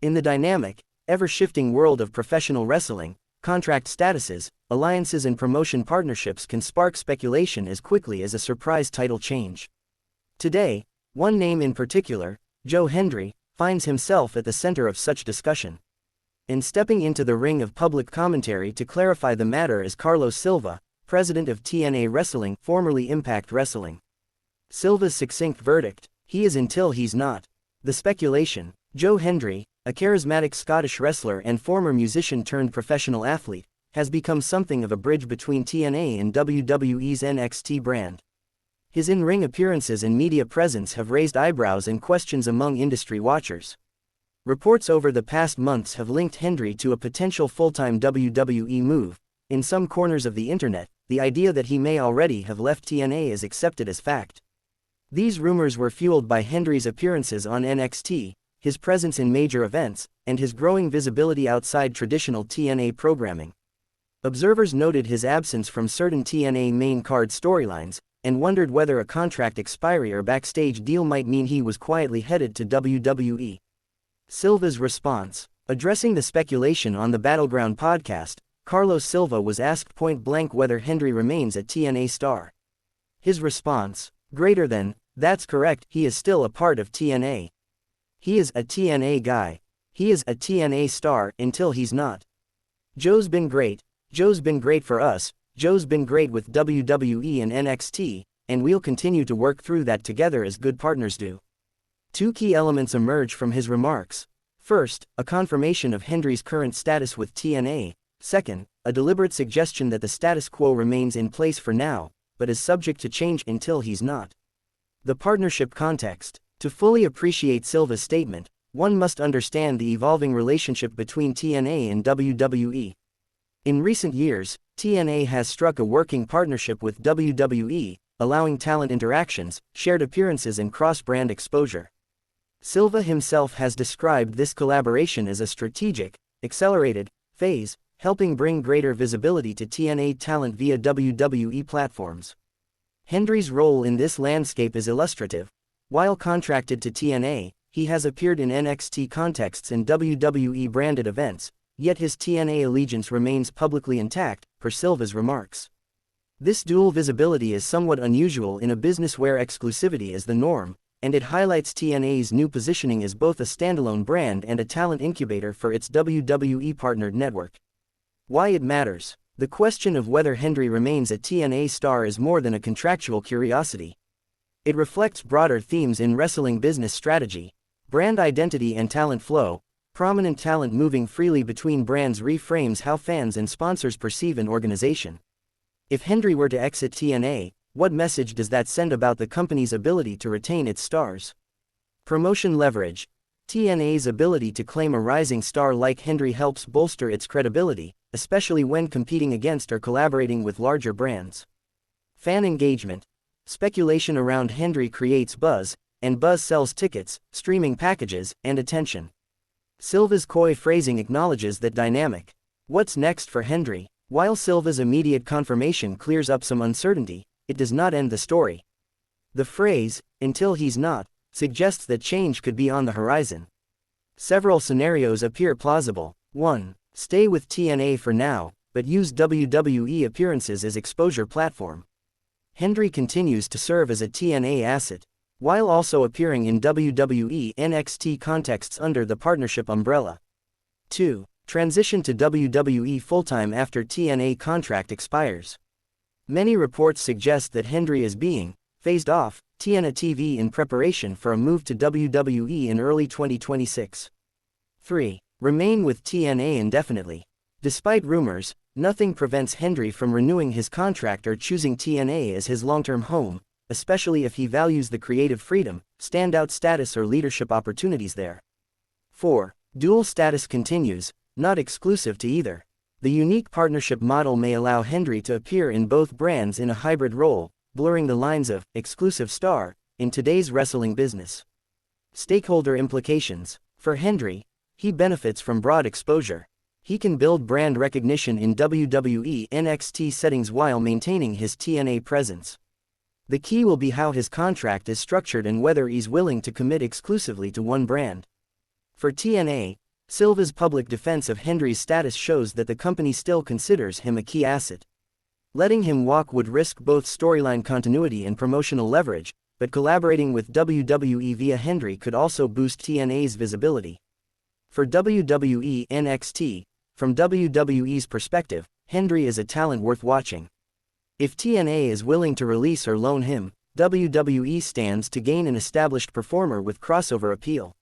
In the dynamic, ever-shifting world of professional wrestling, contract statuses, alliances and promotion partnerships can spark speculation as quickly as a surprise title change. Today, one name in particular, Joe Hendry, finds himself at the center of such discussion. In stepping into the ring of public commentary to clarify the matter is Carlos Silva, president of TNA Wrestling, formerly Impact Wrestling. Silva's succinct verdict: he is until he's not. The speculation: Joe Hendry, a charismatic Scottish wrestler and former musician turned professional athlete, has become something of a bridge between TNA and WWE's NXT brand. His in-ring appearances and media presence have raised eyebrows and questions among industry watchers. Reports over the past months have linked Hendry to a potential full-time WWE move. In some corners of the internet, the idea that he may already have left TNA is accepted as fact. These rumors were fueled by Hendry's appearances on NXT, his presence in major events, and his growing visibility outside traditional TNA programming. Observers noted his absence from certain TNA main card storylines, and wondered whether a contract expiry or backstage deal might mean he was quietly headed to WWE. Silva's response: addressing the speculation on the Battleground podcast, Carlos Silva was asked point-blank whether Hendry remains a TNA star. His response: greater than, that's correct, he is still a part of TNA. He is a TNA guy. He is a TNA star until he's not. Joe's been great. Joe's been great for us. Joe's been great with WWE and NXT, and we'll continue to work through that together as good partners do. Two key elements emerge from his remarks. First, a confirmation of Hendry's current status with TNA. Second, a deliberate suggestion that the status quo remains in place for now, but is subject to change until he's not. The partnership context. To fully appreciate Silva's statement, one must understand the evolving relationship between TNA and WWE. In recent years, TNA has struck a working partnership with WWE, allowing talent interactions, shared appearances and cross-brand exposure. Silva himself has described this collaboration as a strategic, accelerated phase, helping bring greater visibility to TNA talent via WWE platforms. Hendry's role in this landscape is illustrative. While contracted to TNA, he has appeared in NXT contexts and WWE-branded events, yet his TNA allegiance remains publicly intact, per Silva's remarks. This dual visibility is somewhat unusual in a business where exclusivity is the norm, and it highlights TNA's new positioning as both a standalone brand and a talent incubator for its WWE-partnered network. Why it matters. The question of whether Hendry remains a TNA star is more than a contractual curiosity. It reflects broader themes in wrestling business strategy, brand identity and talent flow. Prominent talent moving freely between brands reframes how fans and sponsors perceive an organization. If Hendry were to exit TNA, what message does that send about the company's ability to retain its stars? Promotion leverage. TNA's ability to claim a rising star like Hendry helps bolster its credibility, especially when competing against or collaborating with larger brands. Fan engagement. Speculation around Hendry creates buzz, and buzz sells tickets, streaming packages, and attention. Silva's coy phrasing acknowledges that dynamic. What's next for Hendry? While Silva's immediate confirmation clears up some uncertainty, it does not end the story. The phrase, "until he's not," suggests that change could be on the horizon. Several scenarios appear plausible. 1. Stay with TNA for now, but use WWE appearances as exposure platform. Hendry continues to serve as a TNA asset, while also appearing in WWE NXT contexts under the partnership umbrella. 2. Transition to WWE full-time after TNA contract expires. Many reports suggest that Hendry is being phased off TNA TV in preparation for a move to WWE in early 2026. 3. Remain with TNA indefinitely. Despite rumors, nothing prevents Hendry from renewing his contract or choosing TNA as his long-term home, especially if he values the creative freedom, standout status or leadership opportunities there. 4. Dual status continues, not exclusive to either. The unique partnership model may allow Hendry to appear in both brands in a hybrid role, blurring the lines of exclusive star in today's wrestling business. Stakeholder implications. For Hendry, he benefits from broad exposure. He can build brand recognition in WWE NXT settings while maintaining his TNA presence. The key will be how his contract is structured and whether he's willing to commit exclusively to one brand. For TNA, Silva's public defense of Hendry's status shows that the company still considers him a key asset. Letting him walk would risk both storyline continuity and promotional leverage, but collaborating with WWE via Hendry could also boost TNA's visibility. For WWE NXT, from WWE's perspective, Hendry is a talent worth watching. If TNA is willing to release or loan him, WWE stands to gain an established performer with crossover appeal.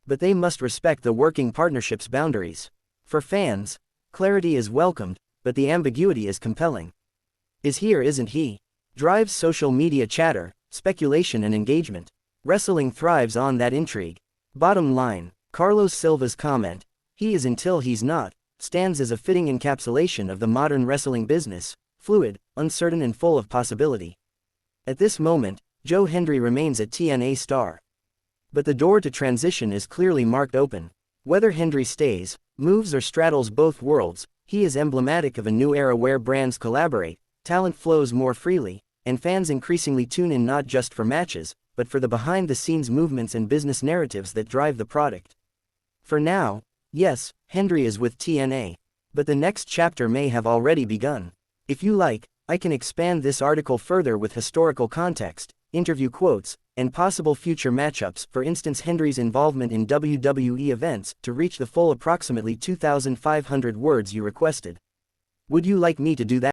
But they must respect the working partnership's boundaries. For fans, clarity is welcomed, but the ambiguity is compelling. Is he or isn't he? Drives social media chatter, speculation and engagement. Wrestling thrives on that intrigue. Bottom line, Carlos Silva's comment, "He is until he's not," stands as a fitting encapsulation of the modern wrestling business, fluid, uncertain and full of possibility. At this moment, Joe Hendry remains a TNA star. But the door to transition is clearly marked open. Whether Hendry stays, moves or straddles both worlds, he is emblematic of a new era where brands collaborate, talent flows more freely, and fans increasingly tune in not just for matches, but for the behind-the-scenes movements and business narratives that drive the product. For now, yes, Hendry is with TNA, but the next chapter may have already begun. If you like, I can expand this article further with historical context, interview quotes, and possible future matchups, for instance Hendry's involvement in WWE events, to reach the full approximately 2,500 words you requested. Would you like me to do that?